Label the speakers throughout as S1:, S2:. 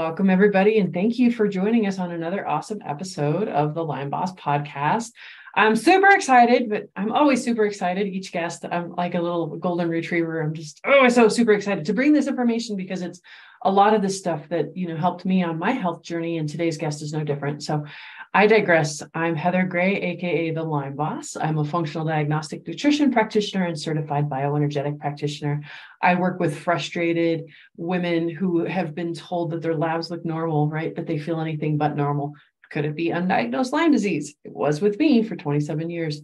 S1: Welcome, everybody, and thank you for joining us on another awesome episode of the Lyme Boss podcast. I'm super excited, but I'm always super excited. Each guest, I'm like a little golden retriever. I'm just, so super excited to bring this information because it's a lot of the stuff that, helped me on my health journey, and today's guest is no different. So I digress. I'm Heather Gray, aka the Lyme Boss. I'm a functional diagnostic nutrition practitioner and certified bioenergetic practitioner. I work with frustrated women who have been told that their labs look normal, right? But they feel anything but normal. Could it be undiagnosed Lyme disease? It was with me for 27 years.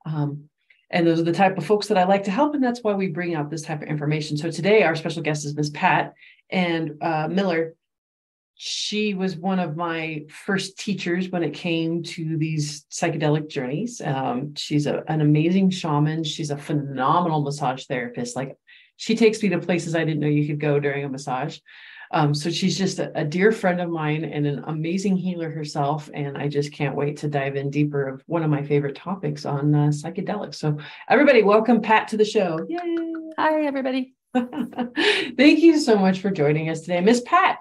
S1: And those are the type of folks that I like to help. And that's why we bring out this type of information. So today, our special guest is Ms. Pat and Miller. She was one of my first teachers when it came to these psychedelic journeys. She's an amazing shaman. She's a phenomenal massage therapist. Like, she takes me to places I didn't know you could go during a massage. So she's just a dear friend of mine and an amazing healer herself. And I just can't wait to dive in deeper of one of my favorite topics on psychedelics. So everybody, welcome Pat to the show. Yay.
S2: Hi, everybody.
S1: Thank you so much for joining us today. Miss Pat,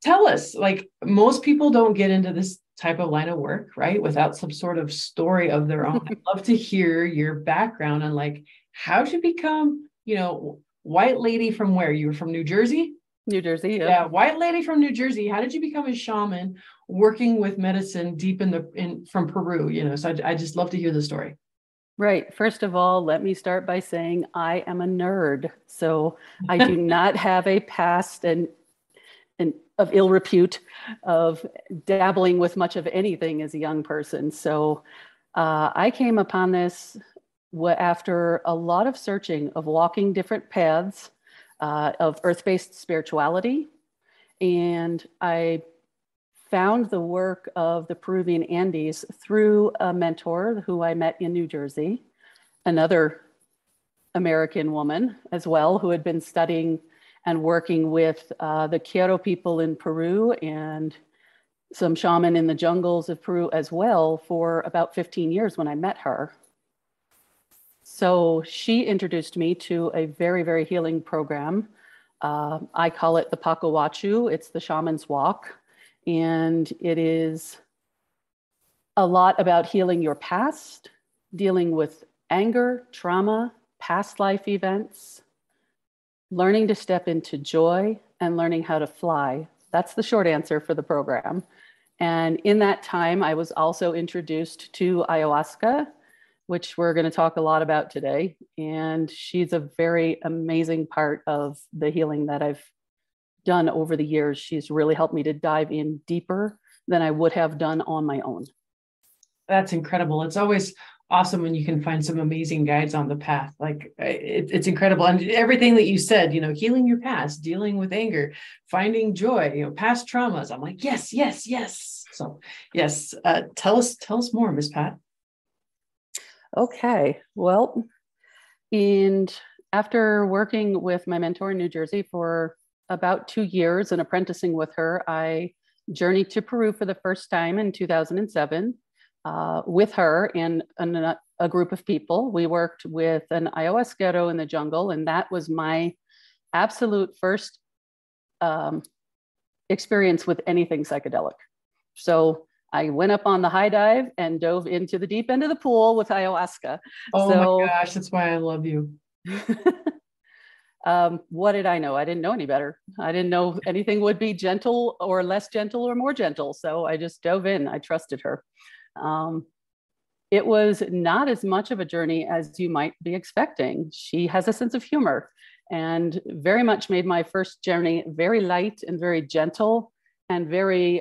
S1: tell us, like, most people don't get into this type of line of work, right, without some sort of story of their own. I'd love to hear your background on, like, how did you become, white lady from where? You were from New Jersey?
S2: New Jersey,
S1: yeah. White lady from New Jersey. How did you become a shaman working with medicine deep from Peru? So I just love to hear the story.
S2: Right. First of all, let me start by saying I am a nerd. So I do not have a past and of ill repute of dabbling with much of anything as a young person. So I came upon this after a lot of searching, of walking different paths of earth-based spirituality. And I found the work of the Peruvian Andes through a mentor who I met in New Jersey, another American woman as well, who had been studying and working with the Quero people in Peru and some shaman in the jungles of Peru as well for about 15 years when I met her. So she introduced me to a very, very healing program. I call it the Pacowachu. It's the shaman's walk. And it is a lot about healing your past, dealing with anger, trauma, past life events, learning to step into joy, and learning how to fly. That's the short answer for the program. And in that time, I was also introduced to ayahuasca, which we're going to talk a lot about today. And she's a very amazing part of the healing that I've done over the years. She's really helped me to dive in deeper than I would have done on my own.
S1: That's incredible. It's always awesome when you can find some amazing guides on the path. Like, it's incredible. And everything that you said, healing your past, dealing with anger, finding joy, past traumas. I'm like, yes, yes, yes. So yes, tell us more, Miss Pat.
S2: Okay, well, and after working with my mentor in New Jersey for about 2 years and apprenticing with her, I journeyed to Peru for the first time in 2007 with her and a group of people. We worked with an ayahuasquero in the jungle, and that was my absolute first experience with anything psychedelic. So I went up on the high dive and dove into the deep end of the pool with ayahuasca.
S1: Oh my gosh, that's why I love you.
S2: What did I know? I didn't know any better. I didn't know anything would be gentle or less gentle or more gentle. So I just dove in. I trusted her. It was not as much of a journey as you might be expecting. She has a sense of humor and very much made my first journey very light and very gentle. And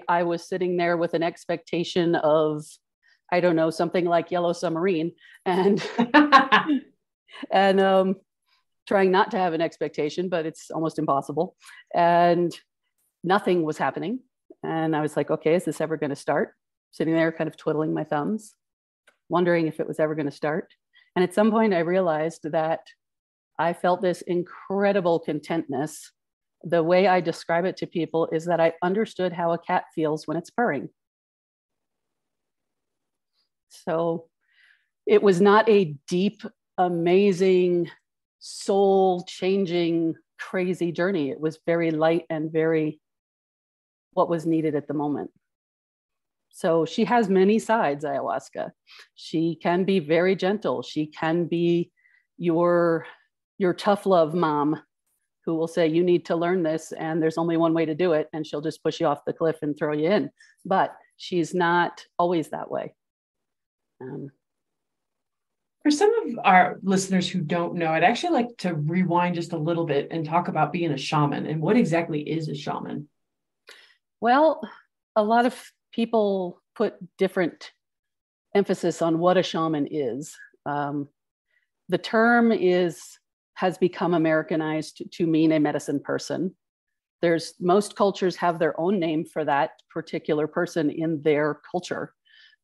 S2: I was sitting there with an expectation of, I don't know, something like Yellow Submarine and, and trying not to have an expectation, but it's almost impossible. And nothing was happening. And I was like, okay, is this ever going to start? Sitting there kind of twiddling my thumbs, wondering if it was ever going to start. And at some point I realized that I felt this incredible contentness. The way I describe it to people is that I understood how a cat feels when it's purring. So it was not a deep, amazing, soul-changing, crazy journey. It was very light and very what was needed at the moment. So she has many sides, ayahuasca. She can be very gentle. She can be your tough love mom who will say, you need to learn this and there's only one way to do it. And she'll just push you off the cliff and throw you in. But she's not always that way.
S1: For some of our listeners who don't know, I'd actually like to rewind just a little bit and talk about being a shaman and what exactly is a shaman.
S2: Well, a lot of people put different emphasis on what a shaman is. The term has become Americanized to mean a medicine person. Most cultures have their own name for that particular person in their culture.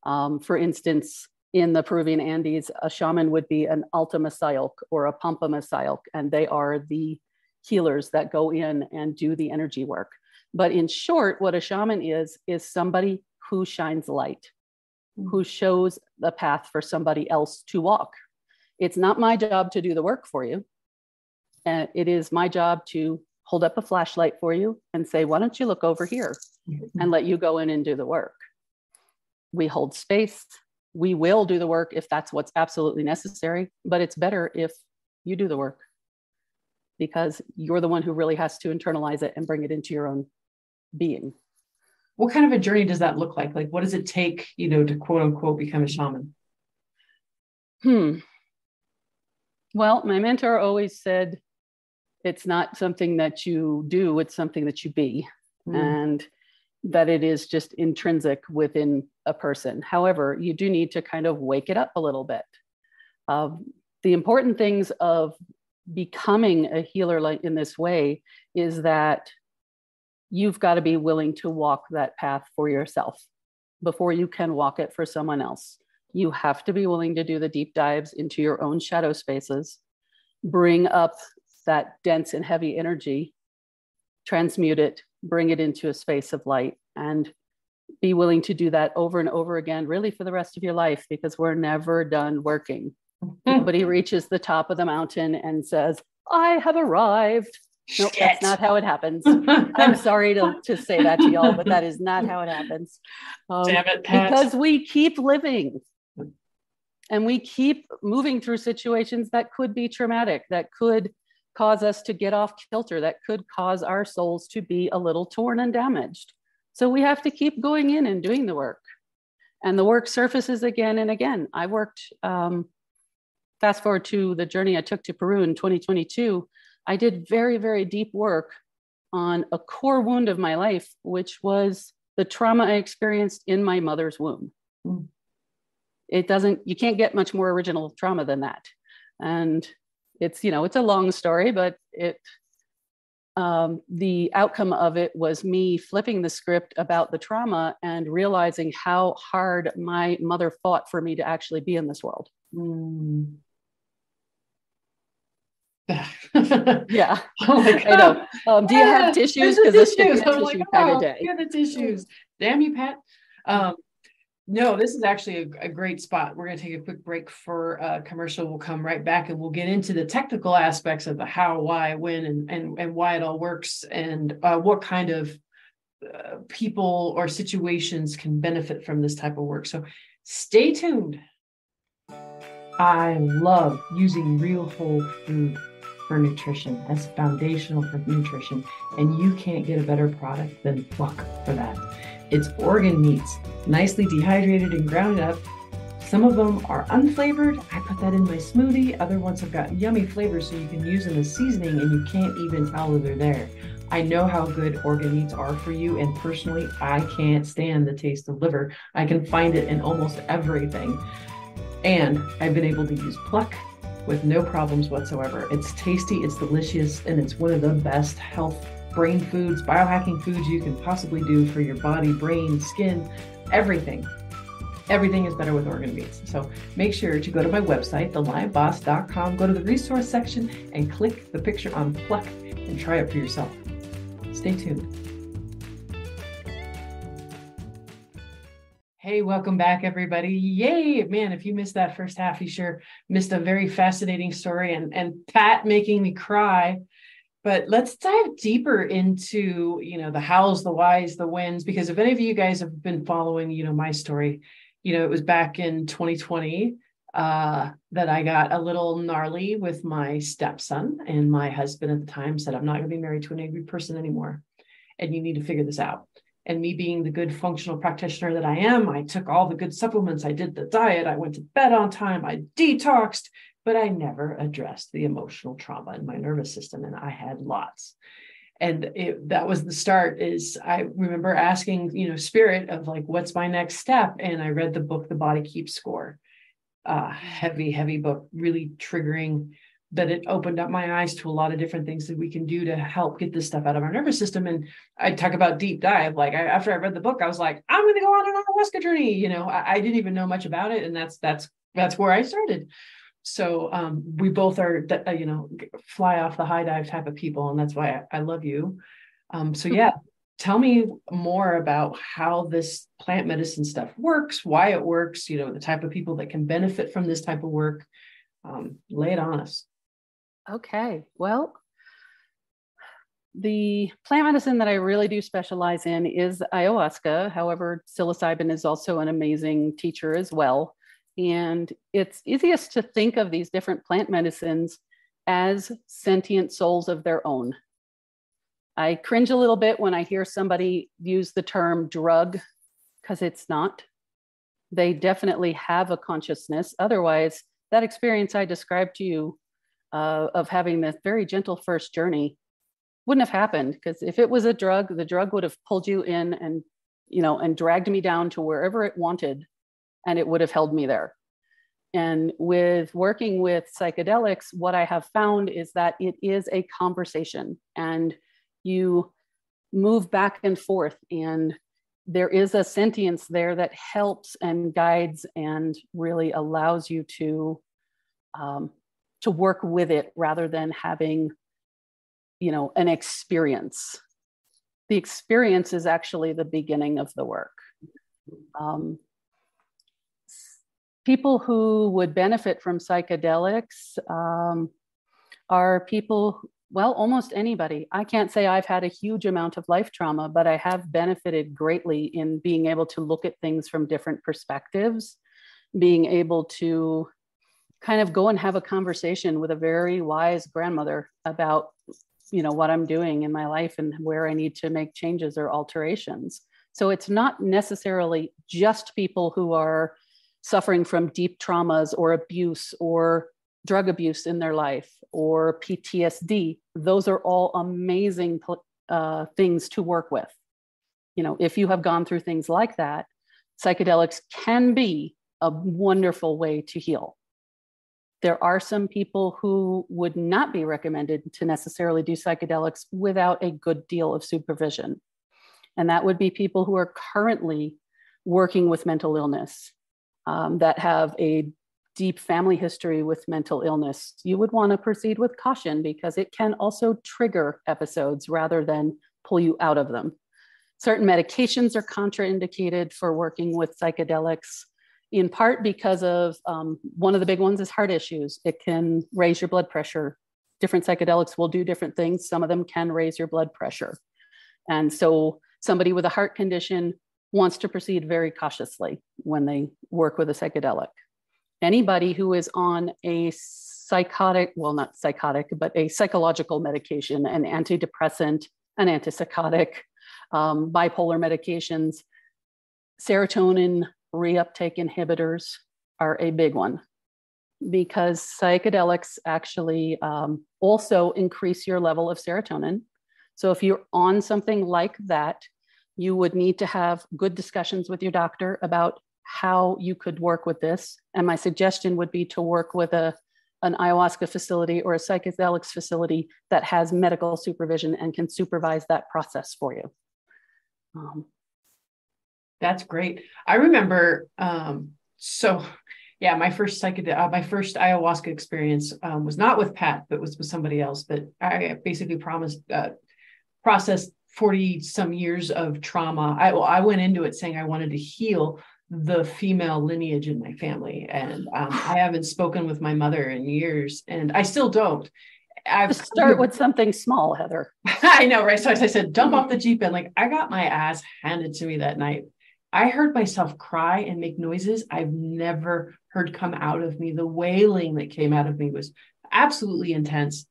S2: For instance, in the Peruvian Andes, a shaman would be an alta masayoc or a pampa masayoc, and they are the healers that go in and do the energy work. But in short, what a shaman is somebody who shines light, who shows the path for somebody else to walk. It's not my job to do the work for you. It is my job to hold up a flashlight for you and say, why don't you look over here, and let you go in and do the work. We hold space. We will do the work if that's what's absolutely necessary, but it's better if you do the work because you're the one who really has to internalize it and bring it into your own being.
S1: What kind of a journey does that look like? Like, what does it take, to quote unquote become a shaman?
S2: Well, my mentor always said, it's not something that you do, it's something that you be. And that it is just intrinsic within a person. However, you do need to kind of wake it up a little bit. The important things of becoming a healer like in this way is that you've got to be willing to walk that path for yourself before you can walk it for someone else. You have to be willing to do the deep dives into your own shadow spaces, bring up that dense and heavy energy, transmute it, bring it into a space of light, and be willing to do that over and over again, really for the rest of your life, because we're never done working. Nobody reaches the top of the mountain and says, I have arrived. Nope, that's not how it happens. I'm sorry to say that to y'all, but that is not how it happens.
S1: Damn it, Pat.
S2: Because we keep living and we keep moving through situations that could be traumatic, that could cause us to get off kilter, that could cause our souls to be a little torn and damaged. So we have to keep going in and doing the work. And the work surfaces again and again. I worked, fast forward to the journey I took to Peru in 2022, I did very, very deep work on a core wound of my life, which was the trauma I experienced in my mother's womb. You can't get much more original trauma than that. And it's a long story, but the outcome of it was me flipping the script about the trauma and realizing how hard my mother fought for me to actually be in this world. Yeah.
S1: Oh my God.
S2: I know. Do you have tissues? Because this should be a tissue kind of day.
S1: Yeah, the tissues. Damn you, Pat. No, this is actually a great spot. We're going to take a quick break for a commercial. We'll come right back and we'll get into the technical aspects of the how, why, when, and why it all works, and what kind of people or situations can benefit from this type of work. So stay tuned. I love using real whole food for nutrition. That's foundational for nutrition. And you can't get a better product than Pluck for that. It's organ meats, nicely dehydrated and ground up. Some of them are unflavored. I put that in my smoothie. Other ones have got yummy flavors so you can use them as seasoning and you can't even tell that they're there. I know how good organ meats are for you, and personally, I can't stand the taste of liver. I can find it in almost everything. And I've been able to use Pluck with no problems whatsoever. It's tasty, it's delicious, and it's one of the best health brain foods, biohacking foods you can possibly do for your body, brain, skin, everything. Everything is better with organ meats. So make sure to go to my website, thelionboss.com, go to the resource section and click the picture on Pluck and try it for yourself. Stay tuned. Hey, welcome back, everybody. Yay, man, if you missed that first half, you sure missed a very fascinating story, and Pat making me cry But let's dive deeper into, the hows, the whys, the whens, because if any of you guys have been following, my story, it was back in 2020 that I got a little gnarly with my stepson, and my husband at the time said, I'm not going to be married to an angry person anymore, and you need to figure this out. And me being the good functional practitioner that I am, I took all the good supplements, I did the diet, I went to bed on time, I detoxed, but I never addressed the emotional trauma in my nervous system, and I had lots. And that was the start. Is I remember asking, spirit of like, what's my next step? And I read the book, The Body Keeps Score. Heavy book, really triggering, that it opened up my eyes to a lot of different things that we can do to help get this stuff out of our nervous system. And I talk about deep dive. Like after I read the book, I was like, I'm going to go on an ayahuasca journey. I didn't even know much about it. And that's where I started. So we both are, fly off the high dive type of people. And that's why I love you. So yeah, tell me more about how this plant medicine stuff works, why it works, the type of people that can benefit from this type of work. Lay it on us.
S2: Okay. Well, the plant medicine that I really do specialize in is ayahuasca. However, psilocybin is also an amazing teacher as well. And it's easiest to think of these different plant medicines as sentient souls of their own. I cringe a little bit when I hear somebody use the term drug, because it's not. They definitely have a consciousness. Otherwise, that experience I described to you of having this very gentle first journey wouldn't have happened, because if it was a drug, the drug would have pulled you in and dragged me down to wherever it wanted, and it would have held me there. And with working with psychedelics, what I have found is that it is a conversation, and you move back and forth, and there is a sentience there that helps and guides and really allows you to work with it rather than having, an experience. The experience is actually the beginning of the work. People who would benefit from psychedelics are people, well, almost anybody. I can't say I've had a huge amount of life trauma, but I have benefited greatly in being able to look at things from different perspectives, being able to kind of go and have a conversation with a very wise grandmother about, what I'm doing in my life and where I need to make changes or alterations. So it's not necessarily just people who are suffering from deep traumas or abuse or drug abuse in their life or PTSD. Those are all amazing things to work with. If you have gone through things like that, psychedelics can be a wonderful way to heal. There are some people who would not be recommended to necessarily do psychedelics without a good deal of supervision. And that would be people who are currently working with mental illness, that have a deep family history with mental illness. You would want to proceed with caution, because it can also trigger episodes rather than pull you out of them. Certain medications are contraindicated for working with psychedelics, in part because of one of the big ones is heart issues. It can raise your blood pressure. Different psychedelics will do different things. Some of them can raise your blood pressure. And so somebody with a heart condition wants to proceed very cautiously when they work with a psychedelic. Anybody who is on a not psychotic, but a psychological medication, an antidepressant, an antipsychotic, bipolar medications, serotonin reuptake inhibitors are a big one, because psychedelics actually also increase your level of serotonin. So if you're on something like that, you would need to have good discussions with your doctor about how you could work with this. And my suggestion would be to work with an ayahuasca facility or a psychedelics facility that has medical supervision and can supervise that process for you.
S1: That's great. I remember, my first ayahuasca experience was not with Pat, but was with somebody else. But I basically processed 40 some years of trauma. I went into it saying I wanted to heal the female lineage in my family. And I haven't spoken with my mother in years, and I still don't.
S2: Just start with something small, Heather.
S1: I know, right? So I said, jump off the Jeep, and like I got my ass handed to me that night. I heard myself cry and make noises I've never heard come out of me. The wailing that came out of me was absolutely intense.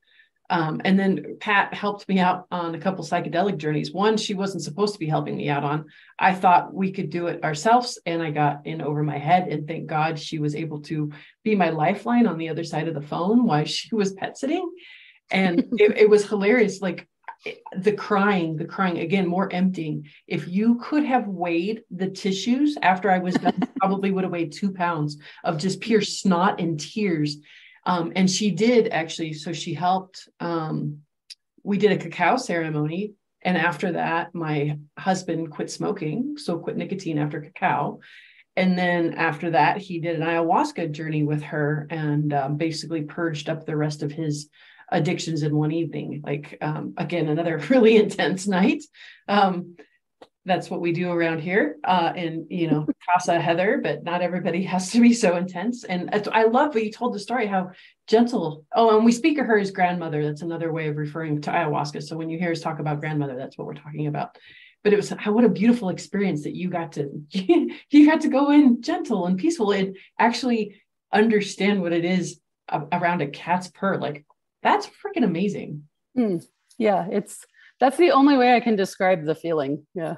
S1: And then Pat helped me out on a couple psychedelic journeys. One she wasn't supposed to be helping me out on. I thought we could do it ourselves, and I got in over my head. And thank God she was able to be my lifeline on the other side of the phone while she was pet sitting. And it was hilarious. Like the crying again, more emptying. If you could have weighed the tissues after I was done, probably would have weighed 2 pounds of just pure snot and tears. And she did actually. So she helped. We did a cacao ceremony. And after that, my husband quit smoking. So quit nicotine after cacao. And then after that, he did an ayahuasca journey with her and basically purged up the rest of his addictions in one evening. Like, again, another really intense night. That's what we do around here in, Casa Heather, but not everybody has to be so intense. And I love what you told the story, how gentle. Oh, and we speak of her as grandmother. That's another way of referring to ayahuasca. So when you hear us talk about grandmother, that's what we're talking about. But it was what a beautiful experience that you got to go in gentle and peaceful and actually understand what it is around a cat's purr. Like, that's freaking amazing.
S2: Yeah, that's the only way I can describe the feeling. Yeah.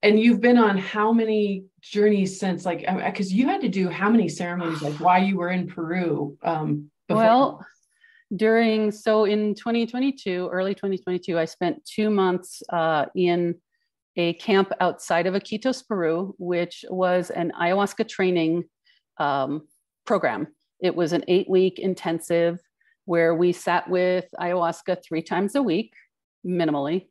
S1: And you've been on how many journeys since, like, because you had to do how many ceremonies, like while you were in Peru?
S2: Well, in 2022, early 2022, I spent 2 months in a camp outside of Iquitos, Peru, which was an ayahuasca training program. It was an 8-week intensive where we sat with ayahuasca 3 times a week, minimally.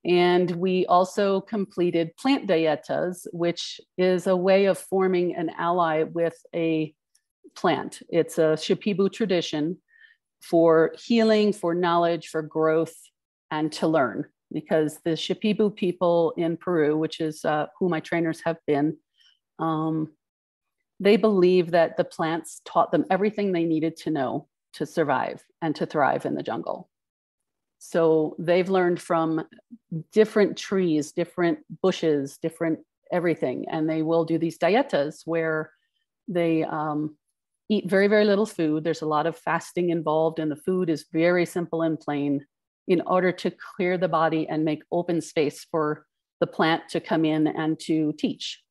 S2: And we also completed plant dietas, which is a way of forming an ally with a plant. It's a Shipibo tradition for healing, for knowledge, for growth, and to learn. Because the Shipibo people in Peru, which is who my trainers have been, they believe that the plants taught them everything they needed to know to survive and to thrive in the jungle. So they've learned from different trees, different bushes, different everything. And they will do these dietas where they eat very, very little food. There's a lot of fasting involved, and the food is very simple and plain in order to clear the body and make open space for the plant to come in and to teach.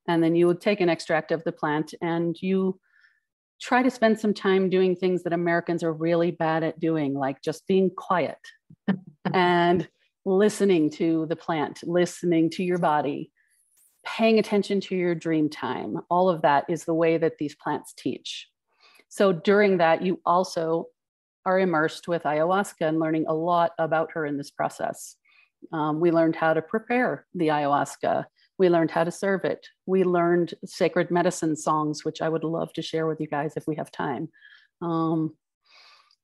S2: And then you would take an extract of the plant and you try to spend some time doing things that Americans are really bad at doing, like just being quiet and listening to the plant, listening to your body, paying attention to your dream time. All of that is the way that these plants teach. So during that, you also are immersed with ayahuasca and learning a lot about her in this process. We learned how to prepare the ayahuasca. We learned how to serve it. We learned sacred medicine songs, which I would love to share with you guys if we have time.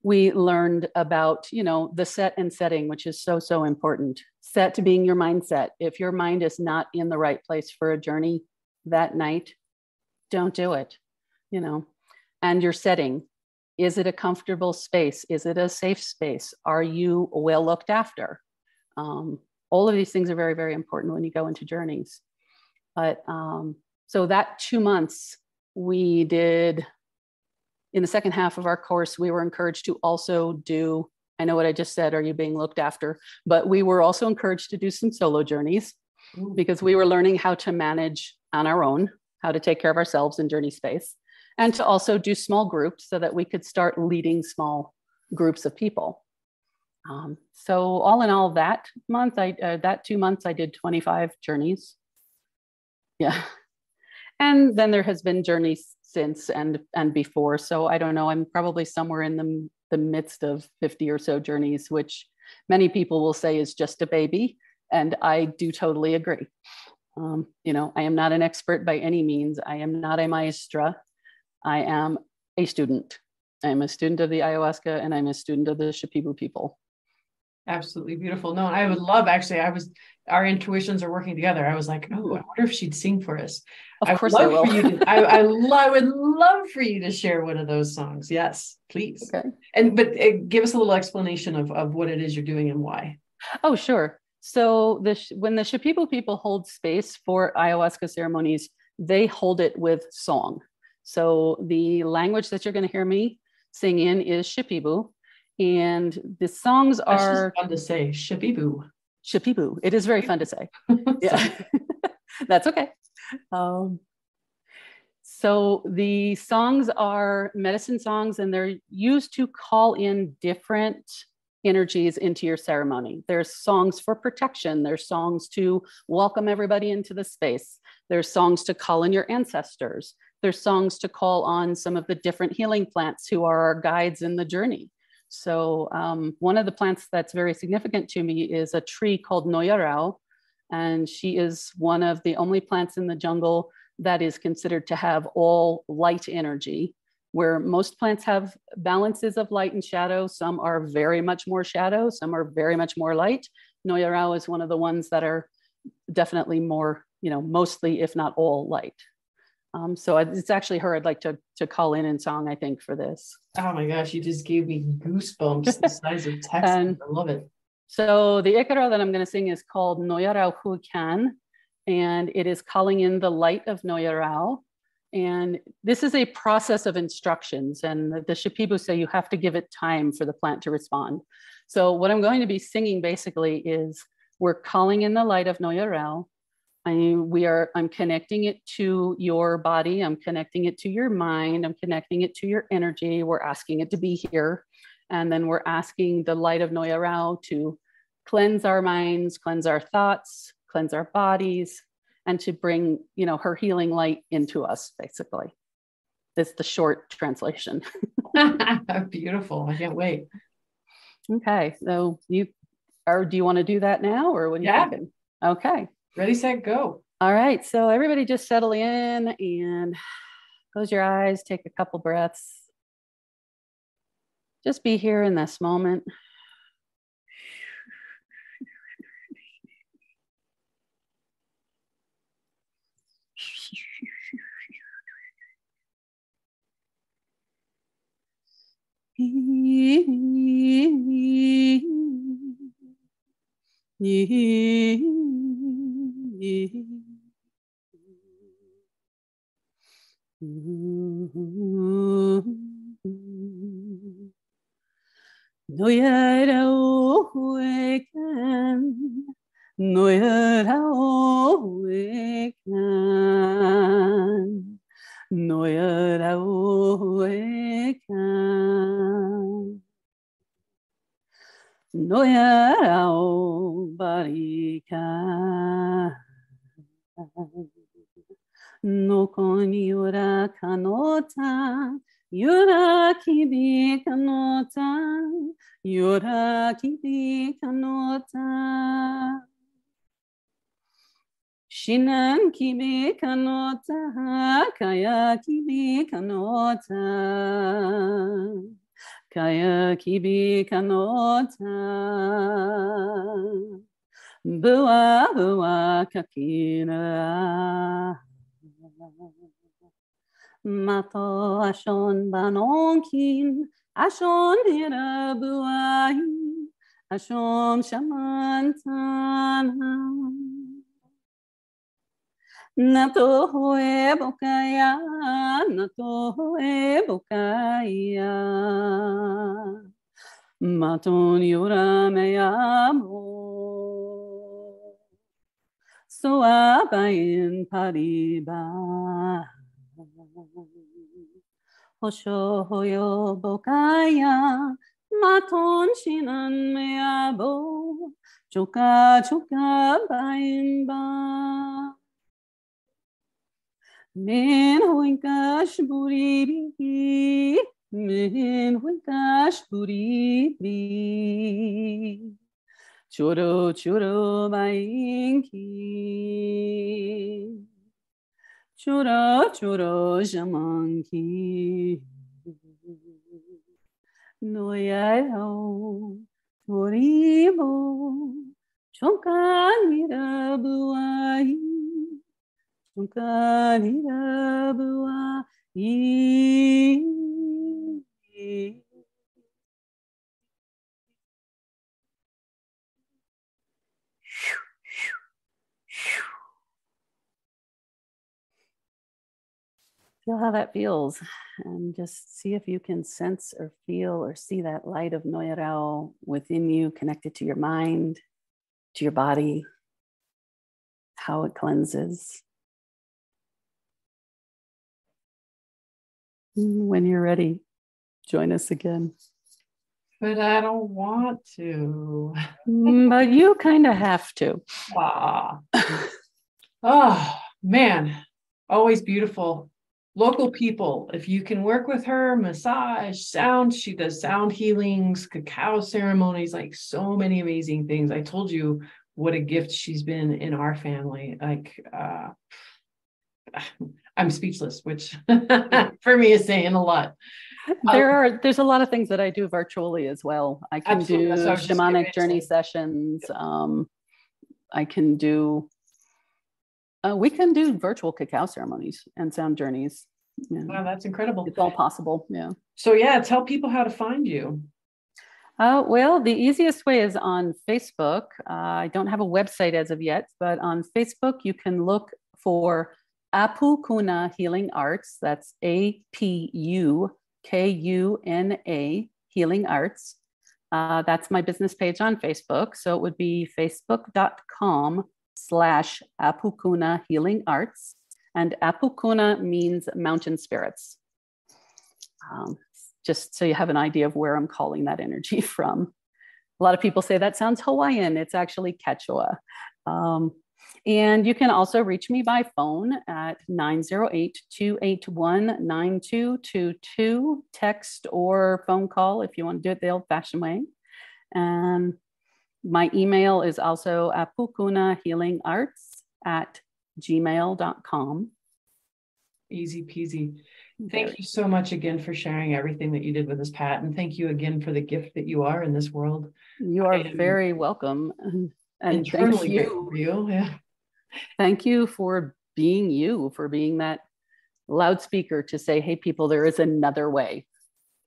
S2: We learned about, the set and setting, which is so, so important. Set being your mindset. If your mind is not in the right place for a journey that night, don't do it, And your setting. Is it a comfortable space? Is it a safe space? Are you well looked after? All of these things are very, very important when you go into journeys. But so that 2 months we did, in the second half of our course, we were encouraged to also do, I know what I just said, are you being looked after? But we were also encouraged to do some solo journeys because we were learning how to manage on our own, how to take care of ourselves in journey space, and to also do small groups so that we could start leading small groups of people. So all in all, that 2 months, I did 25 journeys. Yeah. And then there has been journeys since and before. So I don't know, I'm probably somewhere in the midst of 50 or so journeys, which many people will say is just a baby. And I do totally agree. I am not an expert by any means. I am not a maestra. I am a student. I'm a student of the ayahuasca and I'm a student of the Shipibo people.
S1: Absolutely beautiful. No, I would love, actually, I was our intuitions are working together. I was like, oh, I wonder if she'd sing for us.
S2: Of course I will.
S1: I would love for you to share one of those songs. Yes, please.
S2: Okay.
S1: But give us a little explanation of what it is you're doing and why.
S2: Oh, sure. So when the Shipibo people hold space for ayahuasca ceremonies, they hold it with song. So the language that you're going to hear me sing in is Shipibo, and the songs are
S1: just fun to say. Shipibo.
S2: Shipibo. It is very fun to say. Yeah, that's okay. So the songs are medicine songs, and they're used to call in different energies into your ceremony. There's songs for protection. There's songs to welcome everybody into the space. There's songs to call in your ancestors. There's songs to call on some of the different healing plants who are our guides in the journey. So one of the plants that's very significant to me is a tree called Noyarao, and she is one of the only plants in the jungle that is considered to have all light energy, where most plants have balances of light and shadow. Some are very much more shadow, some are very much more light. Noyarao is one of the ones that are definitely more, mostly, if not all, light. So it's actually her I'd like to call in song, I think, for this.
S1: Oh my gosh, you just gave me goosebumps the size of Texas. I love it.
S2: So the ikaro that I'm going to sing is called Noyarao Hukan, and it is calling in the light of Noyarao. And this is a process of instructions, and the Shipibo say you have to give it time for the plant to respond. So what I'm going to be singing basically is we're calling in the light of Noyarao. I'm connecting it to your body. I'm connecting it to your mind. I'm connecting it to your energy. We're asking it to be here. And then we're asking the light of Noyarao to cleanse our minds, cleanse our thoughts, cleanse our bodies, and to bring, her healing light into us, basically. It's the short translation.
S1: Beautiful. I can't wait.
S2: Okay. So do you want to do that now, or what are you thinking? Okay.
S1: Ready, set, go.
S2: All right. So everybody just settle in and close your eyes, take a couple breaths. Just be here in this moment. Noyarao huekan, noyarao huekan, noyarao huekan, noyarao barikan. No con yura kanota, yura kibi kanota, yura kibi kanota. Shinan kibi kanota, kaya kibi kanota, kaya kibi kanota. Bua bua kakina. Mato ashon banonkin, ashon hirabuai, ashon shamantana. Nato hoe bokaya, nato hoe bokaya. Maton yura meyamo. So abayin pariba. Hosho hoyo bokaya, maton shinan meabo, choka choka bayin ba. Men huinkash buribi, men huinkash buribi. Choro choro bayinki. Choro choro shamanki. Noyarao toribo. Chonkanira buai. Chonkanira buai. Feel how that feels, and just see if you can sense or feel or see that light of Noyarao within you, connected to your mind, to your body, how it cleanses. When you're ready, join us again.
S1: But I don't want to.
S2: But you kind of have to.
S1: Ah. Oh, man. Always beautiful. Local people, if you can work with her, massage, sound, she does sound healings, cacao ceremonies, like so many amazing things. I told you what a gift she's been in our family. Like, I'm speechless, which for me is saying a lot.
S2: There's a lot of things that I do virtually as well. I can do shamanic journey sessions. I can do we can do virtual cacao ceremonies and sound journeys.
S1: Wow, that's incredible.
S2: It's all possible. Yeah.
S1: So yeah, tell people how to find you.
S2: Well, the easiest way is on Facebook. I don't have a website as of yet, but on Facebook, you can look for Apukuna Healing Arts. That's APUKUNA Healing Arts. That's my business page on Facebook. So it would be facebook.com/Apukuna Healing Arts. And Apukuna means mountain spirits. Just so you have an idea of where I'm calling that energy from. A lot of people say that sounds Hawaiian. It's actually Quechua. And you can also reach me by phone at 908-281-9222, text or phone call if you want to do it the old-fashioned way. And my email is also apukunahealingarts@gmail.com.
S1: Easy peasy. Thank you so much again for sharing everything that you did with us, Pat. And thank you again for the gift that you are in this world.
S2: You are very welcome. And thank you.
S1: Yeah.
S2: Thank you for being that loudspeaker to say, hey, people, there is another way.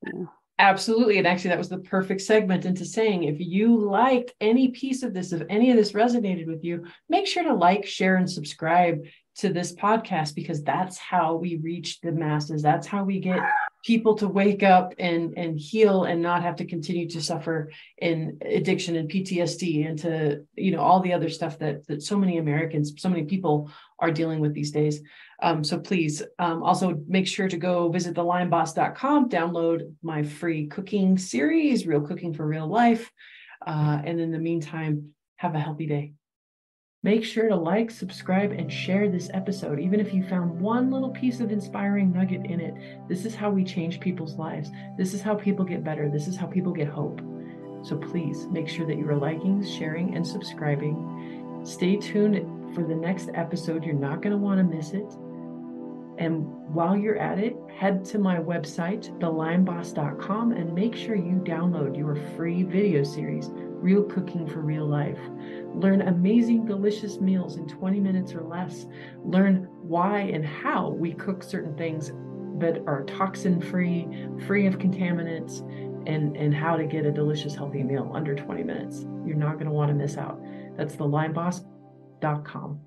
S2: Yeah.
S1: Absolutely. And actually, that was the perfect segment into saying, if you liked any piece of this, if any of this resonated with you, make sure to like, share, and subscribe to this podcast, because that's how we reach the masses. That's how we get people to wake up and heal and not have to continue to suffer in addiction and PTSD and to, all the other stuff that so many Americans, so many people are dealing with these days. So please also make sure to go visit thelimeBoss.com, download my free cooking series, Real Cooking for Real Life. And in the meantime, have a healthy day. Make sure to like, subscribe, and share this episode. Even if you found one little piece of inspiring nugget in it, this is how we change people's lives. This is how people get better. This is how people get hope. So please make sure that you are liking, sharing, and subscribing. Stay tuned for the next episode. You're not going to want to miss it. And while you're at it, head to my website, thelimeboss.com, and make sure you download your free video series, Real Cooking for Real Life. Learn amazing, delicious meals in 20 minutes or less. Learn why and how we cook certain things that are toxin-free, free of contaminants, and how to get a delicious, healthy meal under 20 minutes. You're not going to want to miss out. That's thelimeboss.com.